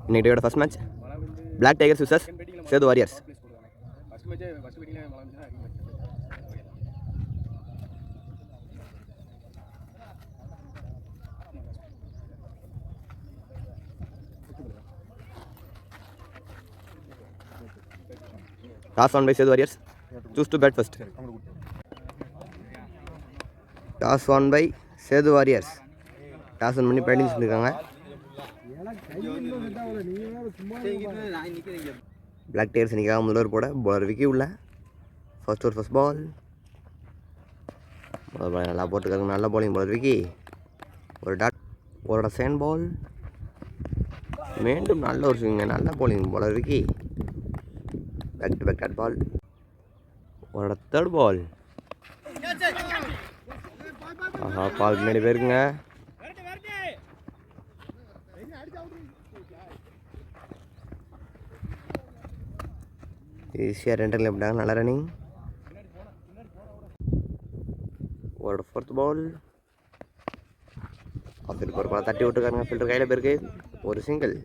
இன்னைக்கு டேயோட first match black tigers versus Sethu warriors. Toss on by Sedu Warriors. Choose to bat first. Toss on by Sedu Warriors. Toss on பண்ணி batting சொல்லிருக்காங்க. Black Tigers இன்னைக்கு முதல்வர் போட bowler Vicky உள்ள. First over first ball. நல்லா போட்டுருக்காங்க, நல்ல bowling bowler விக்கி. ஒரு டாட், ஒரு சேன் பால். மீண்டும் நல்ல ஒரு ஸ்விங், நல்ல bowling bowler Vicky. Back to back dot ball. ஒரு third ball. ஆஹா, பால் பின்னாடி போயிருக்குங்க. ஈஸியாக 2 ரன் விட்டாங்க, நல்ல ரன்னிங். ஒரு ஃபோர்த் பால். ஆஃபீல் ஒரு பால் தட்டி விட்டுருக்காருங்க, ஃபில்டர் கையில் போயிருக்கு. ஒரு சிங்கிள்.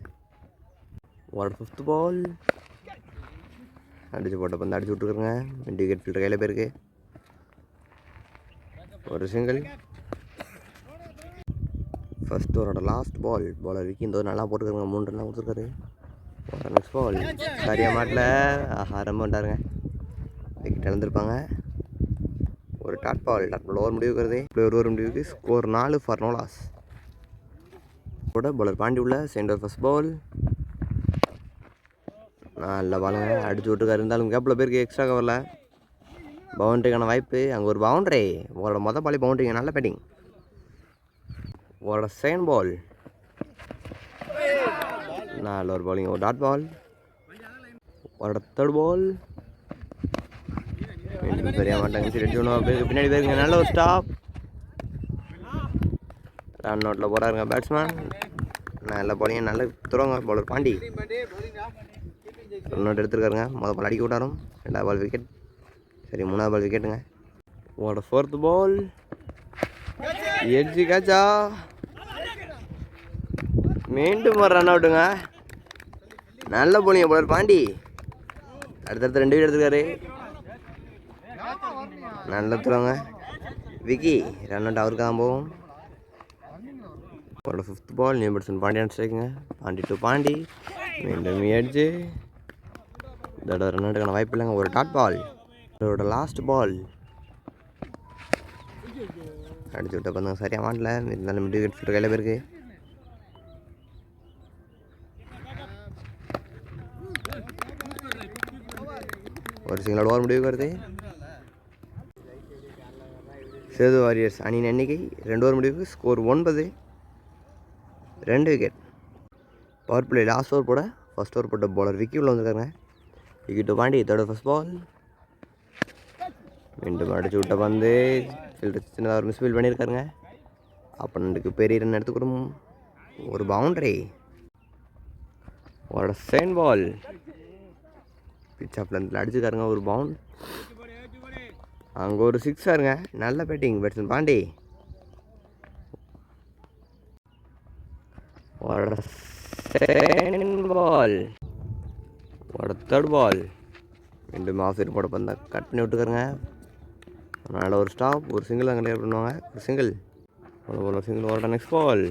ஒரு ஃபிஃப்த் பால். அடிச்சு போட்ட பந்து அடிச்சு விட்டுருக்குறங்க, விக்கெட் ஃபில்டர் கையில் போயிருக்கு. ஒரு சிங்கிள். ஃபர்ஸ்ட் ஓவரோட லாஸ்ட் பால். பாலர் விக்கி இந்த நல்லா போட்டுருக்காங்க, 3 ரன் கொடுத்துருக்காரு. நெக்ஸ்ட் பால் சரியாக மாட்டில். ஆஹா, ரொம்ப விட்டாருங்க, விக்கெட் இழந்திருப்பாங்க. ஒரு டாட் பால் ஓவர் முடிவுக்கிறது. ஒரு ஓவர் முடிவுக்கு ஸ்கோர் 4 ஃபார் நோ லாஸ். கூட பாலர் பாண்டி உள்ள சென்டர் ஃபர்ஸ்ட் பால். நல்ல பாலுங்க, அடிச்சு விட்டுருக்காரு. இருந்தாலும் கேப்பில் பேருக்கு எக்ஸ்ட்ரா கவரில் பவுண்ட்ரிக்கான வாய்ப்பு. அங்கே ஒரு பவுண்ட்ரி. உங்களோட மொதல் பாலி பவுண்ட்ரிங்க, நல்ல பேட்டிங். உங்களோட செகண்ட் பால் நல்ல ஒரு பாலிங், ஒரு டாட் பால். உங்களோட தேர்ட் பால் சரியாக மாட்டாங்க, பேருக்கு பின்னாடி பேருங்க, நல்ல ஒரு ஸ்டாப். ரன் அவுட்டில் போகிறாருங்க பேட்ஸ்மேன். நல்ல பாலிங்க, நல்ல துறங்க பவுலர் பாண்டி. ரன் அவுட் எடுத்துருக்காருங்க. மொதல் பால் அடிக்க விட்டாரும். 2வது பால் விக்கெட். சரி, 3வது பால் விக்கெட்டுங்க. உங்களோட 4th பால் எட்ஜி காச்சா. மீண்டும் ஒரு ரன் அவுட்டுங்க. நல்ல போலிங்க போலர் பாண்டி. அடுத்தடுத்து 2 விக்கெட் எடுத்துருக்காரு. நல்ல துறங்க விக்கி. ரன் அவுட் அவருக்கு தான் போகும். உங்களோட 5th ball new batsman Pandi ஸ்ட்ரைக்குங்க. பாண்டி டு பாண்டி. மீண்டும் எட்ஜு. இதோட ரன் அவுட்டுக்கான வாய்ப்பு இல்லைங்க. ஒரு டாட் பால். இதோட லாஸ்ட் பால் அடிச்சு விட்ட பந்தங்க சரியாக மாட்டல. இருந்தாலும் மிட் விக்கெட் ஃபில்டர் கையில் போயிருக்கு. ஒரு சிங்கிள் ஓவர் முடிவுக்கு வருது. சேது வாரியர்ஸ் அணியின் எண்ணிக்கை 2 ஓவர் முடிவுக்கு score 9. 2 wicket. Power play last over போட ஃபர்ஸ்ட் ஓவர் போட்ட பவுலர் விக்கி உள்ள வந்துருக்காங்க. Wicket to Pandi. இதோட ஃபர்ஸ்ட் பால். மீண்டும் அடிச்சு விட்ட பந்து ஃபில்டர் சின்னதாக ஒரு மிஸ்ஃபீல் பண்ணியிருக்காருங்க. அப்பனுக்கு பெரிய ரன் எடுத்துக்கூடும். ஒரு பவுண்டரி. ஒரு செகண்ட் பால். பிச் ஆஃப் லென்த்தில் அடிச்சுக்காருங்க, ஒரு பவுண்ட். அங்கே ஒரு 6 நல்ல பேட்டிங் பேட்ஸ்மேன் பாண்டி. ஒரு செகண்ட் பால். ஒரு தேர்ட் பால். மீண்டும் ஆஃப் சைடு போட பந்தா கட் பண்ணி விட்டுக்காருங்க. அதனால் ஒரு ஸ்டாப். ஒரு சிங்கிள் தான் கண்டிப்பாக பண்ணுவாங்க. ஒரு சிங்கிள். ஒரு சிங்கிள். ஒரு நெக்ஸ்ட் பால்.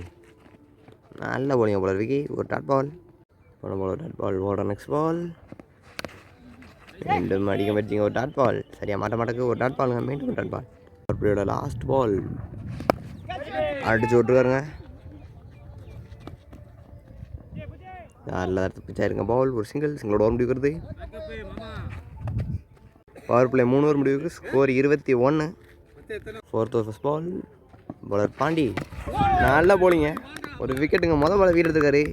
நல்ல போலிங்க போலர் விக்கி. ஒரு டாட் பால். ஒரு டாட் பால். ஒரு நெக்ஸ்ட் பால். மீண்டும் அடிக்க பற்றிங்க, ஒரு டாட் பால். சரியாக மாட்டக்கு ஒரு டாட் பாலுங்க. மீண்டும் டாட் பால். ஒரு பிளேயோட லாஸ்ட் பால் அடிச்சு விட்டுருக்காருங்க. நல்ல பிச்சா இருங்க பால். ஒரு சிங்கிளோட ஓவர் முடிவுக்கிறது. பவர் பிளே 3 ஓவர் முடிவுக்கு score 21. 4th over first ball. Bowler Pandi. நல்ல போலிங்க, ஒரு விக்கெட்டுங்க. மொதல் பால் விக்கெட் எடுத்துருக்காரு.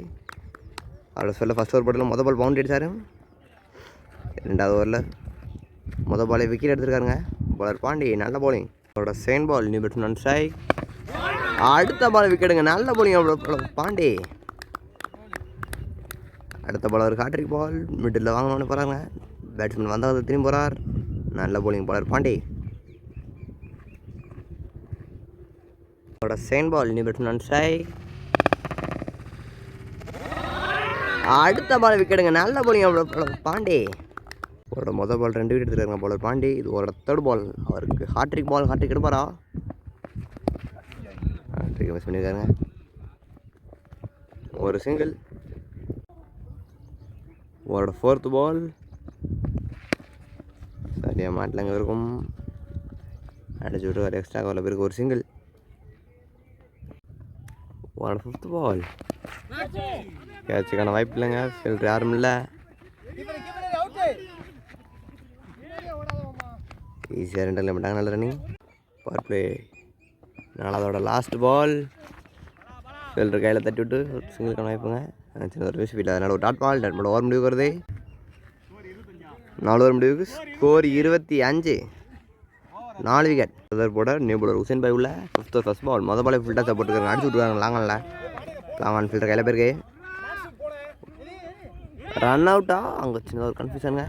அவரோட சொல்ல ஃபர்ஸ்ட் ஓவர் போட்டில் மொதல் பால் பவுண்டரி அடித்தார். 2வது ஓவரில் மொதல் பாலே விக்கெட் எடுத்துருக்காருங்க பவுலர் பாண்டி. நல்ல போலிங். அவரோட second ball new batsman strike. அடுத்த பால் விக்கெட்டுங்க. நல்ல போலிங் பாண்டி. அடுத்த பால் ஒரு ஹாட்ரிக் பால். மிடில் வாங்கணும்னு போகிறாங்க. பேட்ஸ்மேன் வந்தவர் திரும்பி போகிறார். நல்ல போலிங் பவுலர் பாண்டி. அவரோட second ball new batsman strike. அடுத்த பால் விக்கெட்டுங்க. நல்ல போலிங்க பாண்டி. அவரோட மொதல் பால் 2 விக்கெட் எடுத்துருக்காங்க பவுலர் பாண்டி. இது ஒரு தேர்ட் பால். அவருக்கு ஹாட்ரிக் பால். ஹாட்ரிக் எடுப்பாரா? ஹாட்ரிக் மிஸ் பண்ணியிருக்காங்க. ஒரு சிங்கிள். அவரோட 4th பால் சரியாக மாட்டலங்க இருக்கும். அடிச்சு விட்டு ஒரு எக்ஸ்ட்ரா கவலை பேருக்கு ஒரு சிங்கிள். அவரோட 5th பால் கேட்சுக்கான வாய்ப்பு இல்லைங்க. ஃபீல்டர் யாரும் இல்லை. ஈஸியாக 2 ரன் பண்ணிட்டாங்க. நல்ல ரன்னிங். Power play. 4வதோட லாஸ்ட் பால் ஃபீல்டர் கையில் தட்டி விட்டு சிங்கிளுக்கான வாய்ப்புங்க. சின்ன ஒரு மிஸ் ஃபீல்ட். அதனால் ஒரு dot ball. Dot ball over முடிவுக்கு வருது. 4 ஓவர் முடிவுக்கு ஸ்கோர் 25. 4 விக்கெட். போட நியூ பவுலர் உசேன் பாய் உள்ள 5th ஃபர்ஸ்ட் பால். மொதல் பாலே ஃபுல் டாஸ் போட்டுருக்காங்க. அடிச்சு விட்டுருக்காங்க லாங் ஆன் ஃபீல்டர் கையில் பேருக்கு ரன் அவுட்டா? அங்கே சின்ன ஒரு கன்ஃபியூஷனுங்க.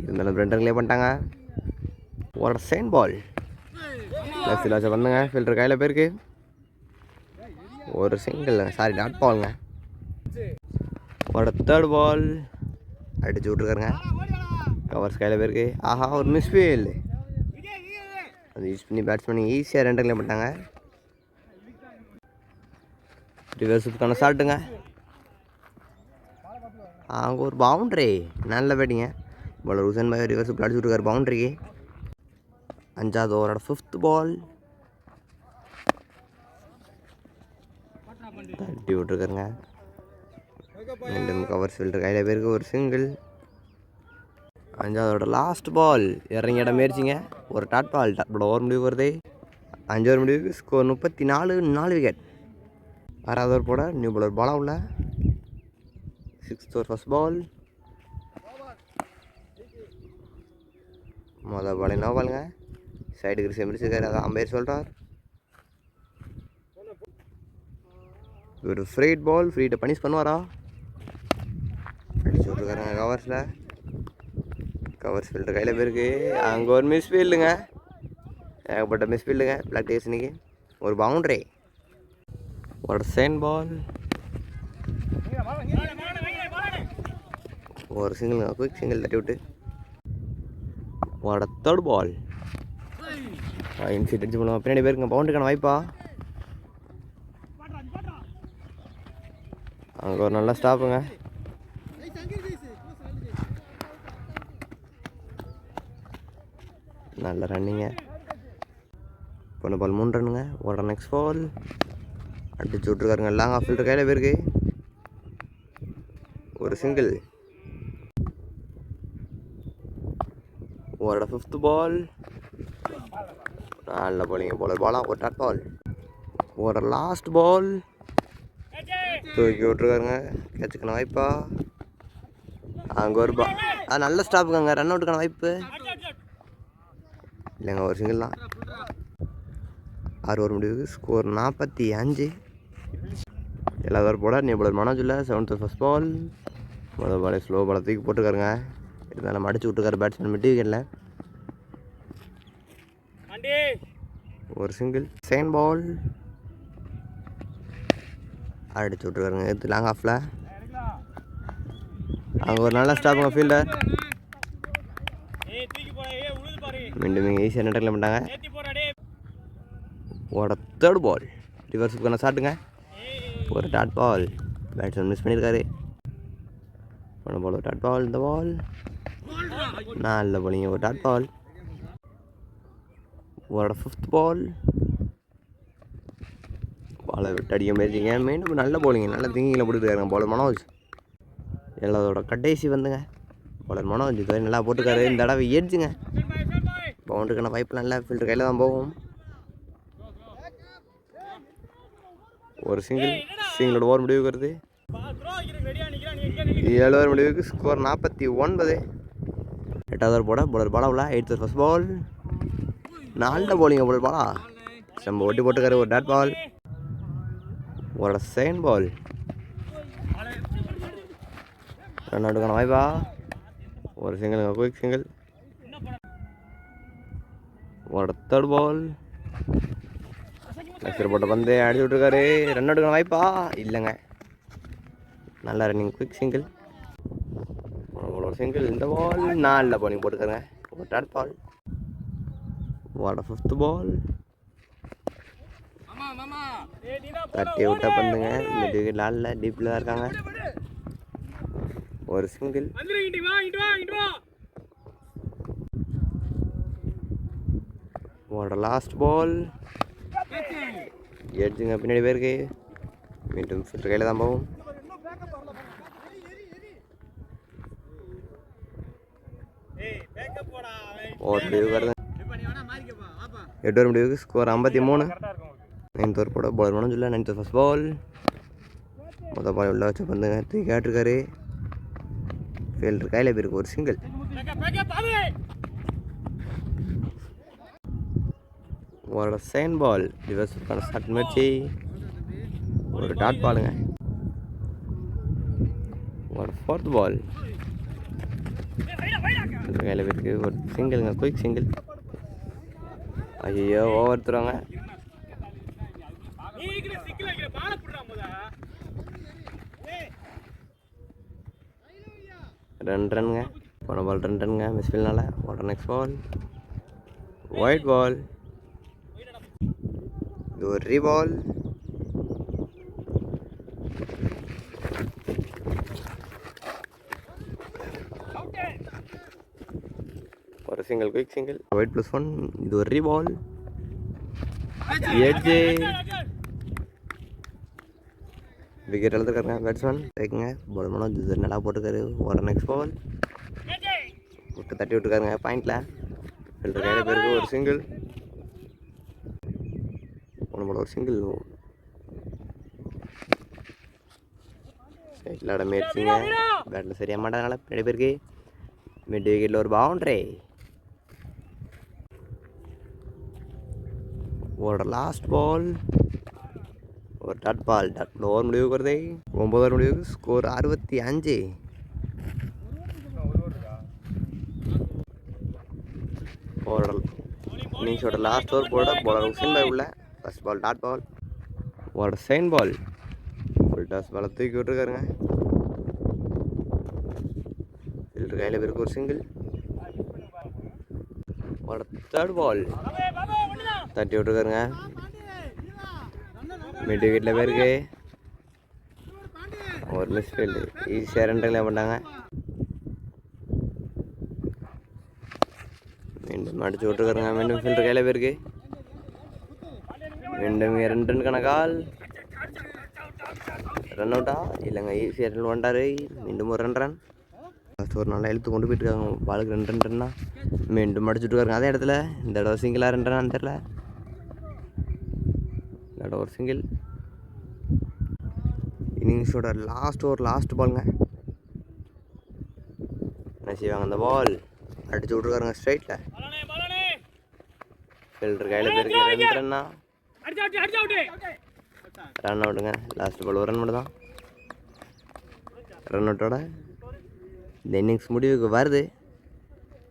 இருந்தாலும் 2 ரன் கிளியர் பண்ணிட்டாங்க. ஒரு செகண்ட் பால் லெஃப்ட் லாஸை வந்துங்க. ஃபீல்டர் கையில் பேருக்கு ஒரு சிங்கிள். சாரி டாட் பாலுங்க. ஒரு தேர்ட் பால் அடிச்சு விட்ருக்காருங்க. கவர்ஸ் கையில் பேருக்கு. ஆஹா ஒரு மிஸ்ஃபீல்டு. அது யூஸ் பண்ணி பேட்ஸ்மேன் ஈஸியாக 2 ரன் கிளியர் பண்ணிட்டாங்க. ரிவர்ஸுக்கான ஷாட்டுங்க. அங்கே ஒரு பவுண்ட்ரி. நல்ல பேட்டிங்க. பவுலர் உசேன் பாய் ரிவர்ஸ் அடிச்சு விட்ருக்காரு பவுண்ட்ரிக்கு. 5வது ஓவரோட 5th பால் தட்டி விட்ருக்காருங்க. மீண்டும் கவர்ஸ் ஃபீல்டர் கையில் பேருக்கு ஒரு சிங்கிள். 5வதோட லாஸ்ட் பால் இறங்கி இடம் முயற்சிங்க. ஒரு dot ball. Dot ball over முடிவு வருது. 5 ஓவர் முடிவுக்கு ஸ்கோர் 34. 4 விக்கெட். 6வது ஓவர் போட நியூ பவுலர் பாலா உள்ள 6th ஓவர் ஃபர்ஸ்ட் பால். மொதல் பால் என்ன பாலுங்க. சைடுக்கு செம்பிடிச்சிருக்காரு. அதான் அம்பையர் சொல்கிறார். ஒரு ஃப்ரீட் பால். ஃப்ரீட்டை பனிஷ் பண்ணுவாரா? அடிச்சு விட்ருக்காருங்க கவர்ஸில். கவர்ஸ் ஃபீல்டர் கையில் போயிருக்கு. அங்கே ஒரு மிஸ் ஃபீல்டுங்க. ஏகப்பட்ட மிஸ் ஃபீல்டுங்க பிளாக் டேஸ் இன்னைக்கு. ஒரு பவுண்ட்ரி. ஒரு செகண்ட் பால். ஒரு சிங்கிள்ங்க. குயிக் சிங்கிள் தட்டி விட்டு ஒரு தேர்ட் பால் இன்ஃபீட் அடிச்சு பண்ணுவோம். பின்னாடி பேருங்க பவுண்டரிக்கான வாய்ப்பா? அங்கே ஒரு நல்ல ஸ்டாப்புங்க. நல்ல ரன்னிங்க. பொண்ணு பால் 3 ரன்னுங்க. ஒரு நெக்ஸ்ட் பால் அடிச்சு விட்ருக்காருங்க. லாங் ஆஃப் ஃபீல்டர் கையில் போயிருக்கு. ஒரு சிங்கிள். ஒரு 5th பால் நல்ல பாலிங்க. பாலர் பாலா ஒரு டாட் பால். ஒரு லாஸ்ட் பால் தூக்கி விட்ருக்காருங்க. கேட்சுக்கான வாய்ப்பா? அங்கே ஒரு நல்ல ஸ்டாப்புங்க. ரன் அவுட்டுக்கான வாய்ப்பு இல்லைங்க. ஒரு சிங்கிள் தான். 6 ஓவர் முடிவுக்கு ஸ்கோர் 45. 7வது ஓவர் போட நியூ பவுலர் மனோஜ் இல்லை 7th ஃபர்ஸ்ட் பால். மொதல் பாலே ஸ்லோ பாலை தூக்கி போட்டுருக்காருங்க. இருந்தாலும் அடிச்சு விட்டுருக்காரு பேட்ஸ்மேன் மிட் விக்கெட்டில். ஒரு சிங்கிள். செகண்ட் பால் அடிச்சு விட்ருக்காருங்க. எடுத்து லாங் ஆஃபில். அங்கே ஒரு நல்ல ஸ்டாப்புங்க ஃபீல்டர். மீண்டும் இங்கே ஈஸியாக நெட்டில் பண்ணிட்டாங்க. ஒரு தேர்ட் பால் ரிவர்ஸுக்கான ஷாட்டுங்க. ஒரு டாட் பால். பேட்ஸ்மேன் மிஸ் பண்ணியிருக்காரு. போன பால் ஒரு டாட் பால். இந்த பால் நல்ல பாலிங்க. ஒரு டாட் பால். ஒரு 5th பால் பாலை விட்டு அடிக்க முயற்சிங்க. மீண்டும் நல்ல போலிங்க. நல்ல திங்கிங்கில் போட்டுருக்காருங்க பவுலர் மனோஜ். 7வதோட கடைசி வந்துங்க. பவுலர் மனோஜ் இதுவரை நல்லா போட்டுருக்காரு. இந்த தடவை ஏட்ஜுங்க. பவுண்டரிக்கான வாய்ப்பு நல்ல ஃபீல்டர் கையில் தான் போகும். ஒரு சிங்கிளோட ஓவர் முடிவுக்கு வருது. 7 ஓவர் முடிவுக்கு ஸ்கோர் 49. 8வது ஓவர் போட பவுலர் பாலா உள்ள 8th ஃபர்ஸ்ட் பால். நல்ல போலிங்க பவுலர் பாலா. நம்ம ஒட்டி போட்டுக்காரு. ஒரு டாட் பால். ஒரு செகண்ட் பால் ரன் அவுட்டுக்கான வாய்ப்பா? ஒரு சிங்கிள். Quick single. ஒரு தேர்ட் பால் லெஃப்ட் போட்ட பந்து அடிச்சு விட்ருக்காரு. ரன் அவுட்டுக்கான வாய்ப்பா? இல்லைங்க. நல்ல ரன்னிங் குயிக் சிங்கிள். ஒரு சிங்கிள். இந்த பால் 4 பவுலிங் போட்டுக்கோங்க. ஒரு டாட் பால். வாட 5th பால். தட்டி விட்டா பண்ணுங்க. மிட் விக்கெட் லால்ல டீப்பில் தான் இருக்காங்க. ஒரு சிங்கிள். வாட லாஸ்ட் பால். எட்ஜுங்க பின்னாடி போயிருக்கு. மீண்டும் ஃபில்டர் கையில் தான் போகும். வருது 8 ஓவர் முடிவுக்கு ஸ்கோர் 53. 9th ஓவர் போட பவுலர் மனோஜ் இல்லை. 9th first ball. மொதல் பால் உள்ள வச்ச பந்துங்க தூக்கி கேட்டிருக்காரு. ஃபீல்டர் கையில் போயிருக்கு. ஒரு சிங்கிள். ஒரு செகண்ட் பால். ரிவர்ஸுக்கான ஸ்டார்ட் முயற்சி. ஒரு டாட் பாலுங்க. ஒரு 4th பால். கையில் போயிருக்கு. ஒரு சிங்கிள்ங்க குயிக் சிங்கிள். ஐயோ ஓவர் தருவாங்க. ரன்னுங்க. போன பால் ரன்னுங்க மிஸ் ஃபீல்னால. Water next ball. Wide ball. இது ஒரு ரீபால். ஒரு சிங்கிள் குயிக் சிங்கிள். ஒயிட் +1. இது ஒரு ரீபால். எட்ஜு. விக்கெட் எழுதுக்காருங்க பேட்ஸ்மேன். ரைக்குங்க. பால் மனோஜ் நல்லா போட்டுக்காரு. வாட்டர் நெக்ஸ்ட் பால். விட்டு தட்டி விட்டுருக்காருங்க பாயிண்டில். ஃபில்டர் கையில் பேருக்கு. ஒரு சிங்கிள். போன பால் ஒரு சிங்கிள். விளாட முயற்சிங்க. பேட்டில் சரியாக மாட்டதுனால பின்னாடி பேருக்கு. மிட் விக்கெட்டில் ஒரு பவுண்டரி. ஒரு லாஸ்ட் பால். ஒரு டாட் பால். டாட் ஓவர் முடிவுக்கு வருது. 9 ஓவர் முடிவுக்கு ஸ்கோர் 65. ஒரு இன்னிங்ஸோட லாஸ்ட் ஓவர் போட பவுலர் ஹுசைன் பாய் உள்ள. First ball dot ball. ஒரு செகண்ட் பால். ஃபுல் டாஸ் பாலை தூக்கி விட்டுருக்காருங்க. ஃபீல்டர் கையில் பேருக்கு. ஒரு சிங்கிள். ஒரு 3rd பால். தட்டி விட்டுருக்காருங்க. மிட் விக்கெட்டில் பேருக்கு. ஒரு மிஸ் ஃபீல்டு. ஈஸியாக 2 ரன் பண்ணாங்க. மீண்டும் அடிச்சு விட்டுருக்காருங்க. மீண்டும் ஃபீல்டர் கையில் பேருக்கு. மீண்டும் 2 ரன்னுக்கான கால். ரன் அவுட்டா இல்லைங்க. ஈஸியாக 2 வந்துட்டார். மீண்டும் ஒரு 2 ரன். லாஸ்ட் ஒரு நல்லா இழுத்து கொண்டு போயிட்டுருக்காங்க. பாலுக்கு 2 ரன்னா. மீண்டும் அடிச்சுட்ருக்காருங்க அதே இடத்துல. இந்த தடவை சிங்கிளாக 2 ரன்னான்னு தெரில. இந்த தடவை ஒரு சிங்கிள். இன்னிங்ஸோட லாஸ்ட் ஓவர் லாஸ்ட் பாலுங்க. என்ன செய்வாங்க அந்த பால். அடிச்சு விட்ருக்காருங்க ஸ்ட்ரைட்டில். ஃபீல்டர் கையில் போயிருக்கு. 2 ரன்னா. ரன் அவுட்டுங்க. லாஸ்ட் பால் ஒரு ரன் மட்டும் தான். ரன் அவுட்டோட இந்த இன்னிங்ஸ் முடிவுக்கு வருது.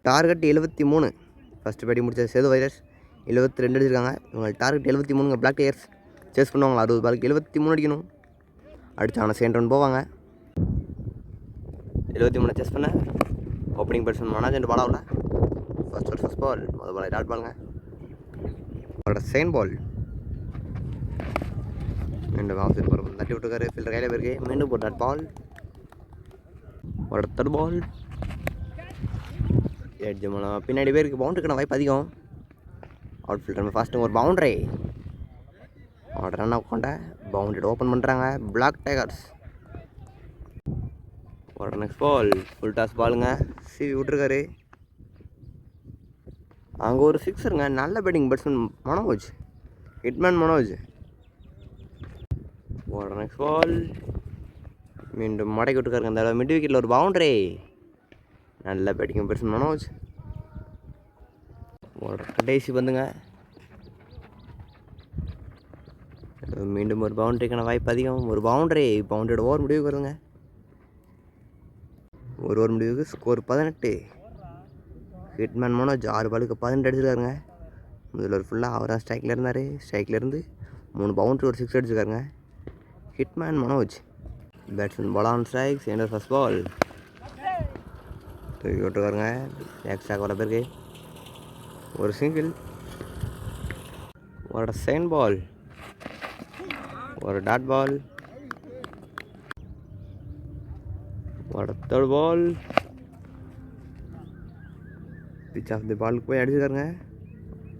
டார்கெட் 73. ஃபஸ்ட்டு பேட்டிங் முடிச்ச சேது வைரஸ் 72 அடிச்சிருக்காங்க. இவங்க டார்கெட் 73. பிளாக் டயர்ஸ் சேஸ் பண்ணுவாங்க. 60 பாலுக்கு 73 அடிக்கணும். அடித்தாங்கன்னா செகண்ட் ரன் போவாங்க. 73 சேஸ் பண்ண ஓப்பனிங் பேட்ஸ்மேன் மனோஜ் பாலாவில். First ball. முதல் பால் டாட் பாலுங்க. அவரோட செகண்ட் பால். மீண்டும் ஆஃப் சைட் போகிற தட்டி விட்டுருக்காரு. ஃபீல்டர் கையில் போயிருக்கு. மீண்டும் ஒரு டாட் பால். ஒரு 3rd பால். எட்ஜ் மூலம் பின்னாடி பேருக்கு. பவுண்டரிக்கான வாய்ப்பு அதிகம். அவுட் ஃபீல்டர் ஃபாஸ்ட்டுங்க. ஒரு பவுண்டரி. அவரோட ரன் கொண்ட பவுண்டரி ஓப்பன் பண்ணுறாங்க பிளாக் டைகர்ஸ். ஒரு நெக்ஸ்ட் பால். ஃபுல் டாஸ் பாலுங்க. சிவி விட்டுருக்காரு. அங்கே ஒரு 6 நல்ல batting batsman Manoj. Hitman Manoj. ஒரு நெக்ஸ்ட் பால். மீண்டும் மடக்கி விட்டுருக்காருங்க. அந்த மிட் விக்கெட்டில் ஒரு பவுண்டரி. நல்ல பேட்டிங் பேட்ஸ்மேன் மனோஜ். ஒரு கடைசி பந்துங்க. மீண்டும் ஒரு பவுண்டரிக்கான வாய்ப்பு அதிகம். ஒரு பவுண்டரி. பவுண்டரியோட ஓவர் முடிவுக்கு வருதுங்க. ஒரு ஓவர் முடிவுக்கு ஸ்கோர் 18. ஹிட்மேன் மனோஜ் 6 பாலுக்கு 18 அடிச்சிருக்காருங்க. முதல்ல ஒரு ஃபுல்லாக அவராக ஸ்ட்ரைக்கில் இருந்தார். ஸ்ட்ரைக்கில் இருந்து 3 பவுண்டரி ஒரு 6 அடிச்சிருக்காருங்க hitman Manoj. Batsman ball on strike. Second first ball தூக்கி விட்டுருக்காருங்க. எக்ஸ்ட்ரா வர பேருக்கு ஒரு சிங்கிள். ஒரு செகண்ட் பால், ஒரு டாட் பால், ஒரு third ball. Pitch of the பாலுக்கு போய் அடிச்சுக்காருங்க.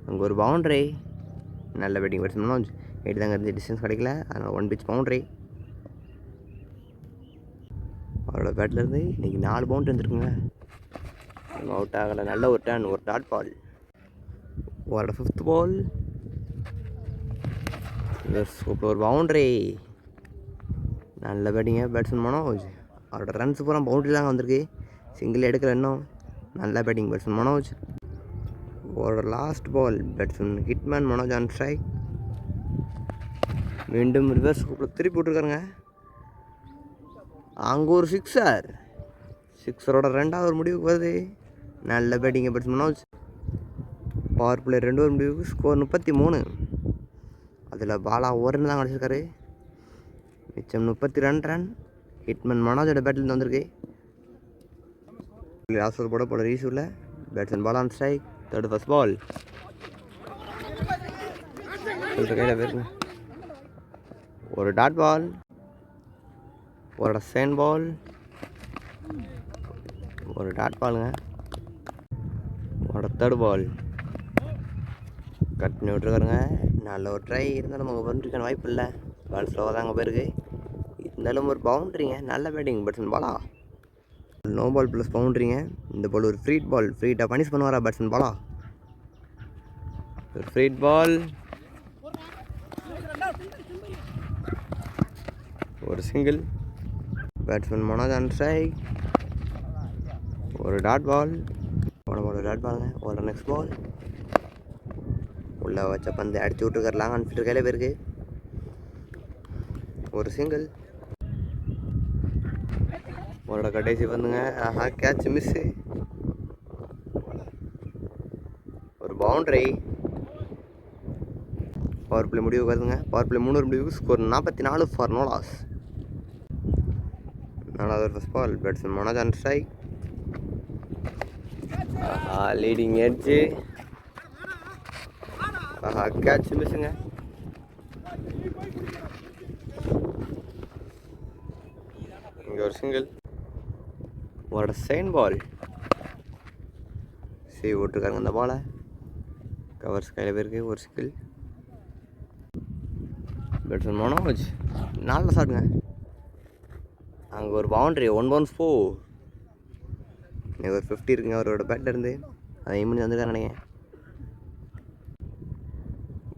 அங்கே ஒரு பவுண்ட்ரி. நல்ல பேட்டிங் பேட்ஸ்மேன் மனோஜ். 8 தாங்க இருந்து டிஸ்டன்ஸ் கிடைக்கல, அதனால் 1 பிச் பவுண்ட்ரி. அவரோட பேட்லேருந்து இன்றைக்கி 4 பவுண்ட்ரி வந்துருக்குங்க. அவுட் ஆகலை. நல்ல ஒரு டர்ன், ஒரு டாட் பால். அவரோட 5th பால் சூப்பர், ஒரு பவுண்ட்ரி. நல்ல பேட்டிங்க பேட்ஸ்மேன் மனோஜ். அவரோட ரன்ஸ் பூரா பவுண்ட்ரி தாங்க வந்திருக்கு, சிங்கிள் எடுக்கல இன்னும். நல்ல பேட்டிங் பேட்ஸ்மேன் மனோஜ். அவரோட last ball batsman hitman Manoj on strike. மீண்டும் ரிவர்ஸ் திருப்பி விட்டுருக்காருங்க. அங்கே ஒரு சிக்ஸர். சிக்ஸரோட 2வது ஒரு முடிவுக்கு வருது. நல்ல batting batsman Manoj. Power play 2 ஒரு முடிவுக்கு. ஸ்கோர் 33. அதில் பாலா ஒரு ரன் தான் கிடச்சிருக்காரு. மிச்சம் 32 ரன் ஹிட்மேன் மனோஜோட பேட்டில் வந்திருக்கு. லாஸ்ட் போட ரீசூரில் batsman ball on strike. Third first ball கையில் போயிருங்க. ஒரு டாட் பால், ஒரு செகண்ட் பால், ஒரு டாட் பாலுங்க, ஒரு தேர்ட் பால். கட் பண்ணி விட்டுருக்காருங்க. நல்ல ஒரு ட்ரை இருந்தாலும் நமக்கு பவுண்ட்ரிக்கான வாய்ப்பு இல்லை. பால் ஸ்லோவாக தாங்க போயிருக்கு. இருந்தாலும் ஒரு பவுண்ட்ரிங்க. நல்ல batting batsman Bala. No ball plus பவுண்ட்ரிங்க. இந்த பால் ஒரு ஃப்ரீட் பால். ஃப்ரீட்டாக பனிஷ் பண்ணுவாரா பேட்ஸ்மேன் பாலா? ஒரு ஃப்ரீட் பால், ஒரு single. Batsman Manoj on strike. ஒரு டாட் பால், ஒரு டாட் பாலுங்க. ஒரு நெக்ஸ்ட் பால் உள்ளே வச்ச பந்து அடிச்சு விட்டுருக்காரு. லாங் ஆன் ஃபீல்டர் கையில் போயிருக்கு. ஒரு சிங்கிள். ஒரு கடைசி வந்துங்க. ஆஹா, கேட்ச் மிஸ்ஸு. ஒரு பவுண்ட்ரி. பவர் பிளே முடிவுக்கு வருதுங்க. பவர் பிளே 3 முடிவுக்கு. Score 44 for no loss. 4வது first ball batsman Manoj on strike. Leading edge. Catch மிஸ்ஸுங்க. இங்கே ஒரு சிங்கிள். ஒரு செகண்ட் பால் சேவ் விட்டுருக்காங்க. அந்த பாலை கவர்ஸ் கையில் போயிருக்கு. ஒரு சிங்கிள். பேட்ஸ்மேன் மனோஜ் நல்ல ஷாட்டுங்க. அங்கே ஒரு பவுண்ட்ரி. 1 பவுன்ஸ் 4. இன்னைக்கு ஒரு 50 இருக்குங்க அவரோட பேட்லேருந்து. அதை எய்ம் பண்ணி வந்துருக்காரு நினைக்கிறேன்.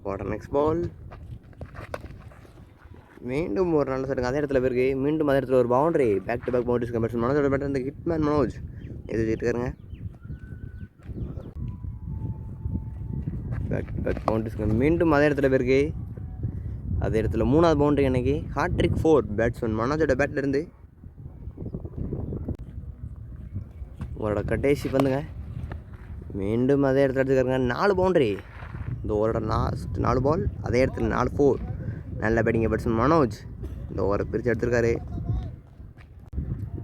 போட நெக்ஸ்ட் பால். மீண்டும் ஒரு நல்ல ஷாட்டுங்க. அதே இடத்துல போயிருக்கு. மீண்டும் அதே இடத்துல ஒரு boundary. Back to back boundaries batsman மனோஜோட பேட்லேருந்து ஹிட்மேன் மனோஜ் எது வச்சுருக்காருங்க. பேக் டு பேக் பவுண்ட்ரிஸ்ங்க. மீண்டும் அதே இடத்துல போயிருக்கு. அதே இடத்துல 3வது பவுண்ட்ரி. அன்னைக்கு ஹாட்ரிக் 4 பேட்ஸ்மேன் மனோஜோட பேட்லேருந்து. உங்களோட கடைசி பந்துங்க. மீண்டும் அதே இடத்துல எடுத்துக்காருங்க. 4 பவுண்ட்ரி. இந்த ஓவரோட லாஸ்ட் 4 பால். அதே இடத்துல 4 4. நல்ல பேட்டிங் பேட்ஸ்மேன் மனோஜ். இந்த ஓவரை பிரித்து எடுத்துருக்காரு.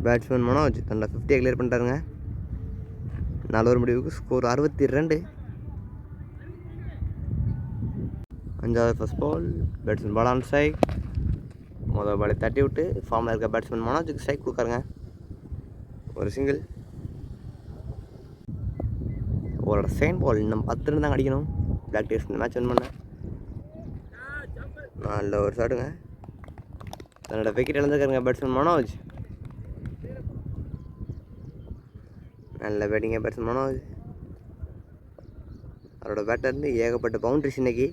பேட்ஸ்மேன் மனோஜ் தன்னோட 50 கிளியர் பண்ணிட்டாருங்க. 4 ஓவர் முடிவுக்கு. ஸ்கோர் 62. 5வது first ball batsman ball on strike. முதல் பாலை தட்டி விட்டு ஃபார்மில் இருக்க பேட்ஸ்மேன் மனோஜுக்கு ஸ்ட்ரைக் கொடுக்காருங்க. ஒரு சிங்கிள். அவரோட செகண்ட் பால் இன்னும் 10 ரன் தான் அடிக்கணும் பிளாக் டேஸ் இந்த மேட்ச் வின் பண்ண. நல்ல ஒரு ஷாட்டுங்க. தன்னோட விக்கெட் இழந்துருக்காருங்க பேட்ஸ்மேன் மனோஜ். நல்ல பேட்டிங்க பேட்ஸ்மேன் மனோஜ். அவரோட பேட்டர்லேருந்து ஏகப்பட்ட பவுண்ட்ரிஸ் இன்னைக்கு.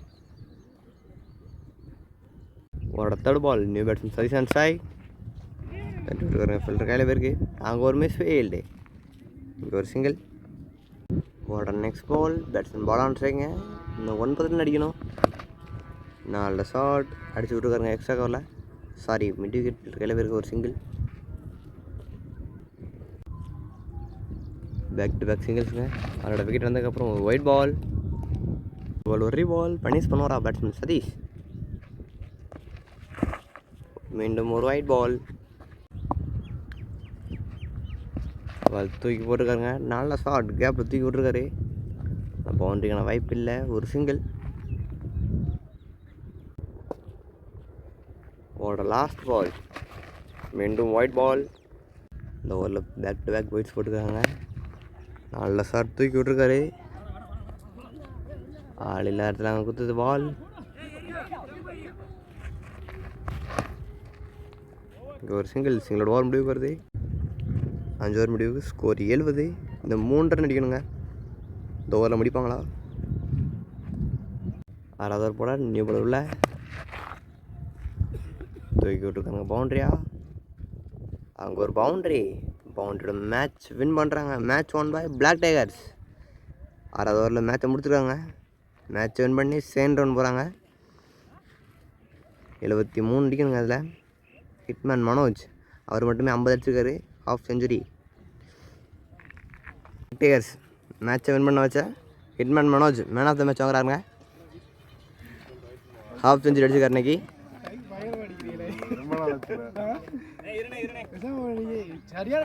அவரோட third ball new batsman Sathish strike. தட்டி விட்டுருக்காருங்க. ஃபில்டர் கையில் போயிருக்கு. அங்கே ஒரு மிஸ் ஃபீல்டு. இங்கே ஒரு சிங்கிள். அவரோட next ball batsman ball on ஸ்ட்ரைக்குங்க. இன்னும் 9 ரன் அடிக்கணும். நல்ல ஷாட் அடிச்சு விட்டுருக்காருங்க எக்ஸ்ட்ரா கவரில். சாரி, மிட் விக்கெட் கையில் போயிருக்கு. ஒரு சிங்கிள். பேக் டு பேக் சிங்கிள்ஸுங்க. அவரோட விக்கெட் வந்ததுக்கப்புறம் ஒரு ஒயிட் பால். ஒரு பால் பனிஷ் பண்ணுவாரா பேட்ஸ்மேன் சதீஷ். மீண்டும் ஒரு ஒயிட் பால். அவர் தூக்கி போட்டிருக்காருங்க. நல்ல ஷாட் கேப்பில் தூக்கி விட்ருக்காரு. பவுண்டரிக்கான வாய்ப்பு இல்லை. ஒரு சிங்கிள். ஓட லாஸ்ட் பால் மீண்டும் ஒயிட் பால். இந்த ஓவரில் பேக் டு பேக் ஒயிட்ஸ் போட்டிருக்காங்க. நல்ல ஷாட் தூக்கி விட்ருக்காரு. ஆள் இல்லாத இடத்துல அங்கே குத்துது பால். இங்கே ஒரு சிங்கிளோட ஓவர் முடிவுக்கு வருது. 5 ஓவர் முடிவுக்கு ஸ்கோர் 70. இந்த 3 ரன் அடிக்கணுங்க. இந்த ஓவரில் முடிப்பாங்களா? 6வது ஓவர் போட நியூ பால் உள்ள தூக்கி விட்டுருக்காங்க. பவுண்ட்ரியா? அங்கே ஒரு பவுண்ட்ரியோட மேட்ச் வின் பண்ணுறாங்க. Match won by black tigers. 6வது ஓவரில் மேட்சை முடிச்சிருக்காங்க. மேட்ச் வின் பண்ணி செகண்ட் ரவுண்ட் போகிறாங்க. 73 அடிக்கணுங்க. அதில் ஹிட்மேன் மனோஜ் அவர் மட்டுமே 50 அடிச்சிருக்காரு. Half century. டைகர்ஸ் மேட்சை வின் பண்ண வச்ச hitman Manoj man of the match வாங்குறாருங்க. ஹாஃப் செஞ்சுரி அடிச்சிருக்காரு இன்னைக்கு. சரியான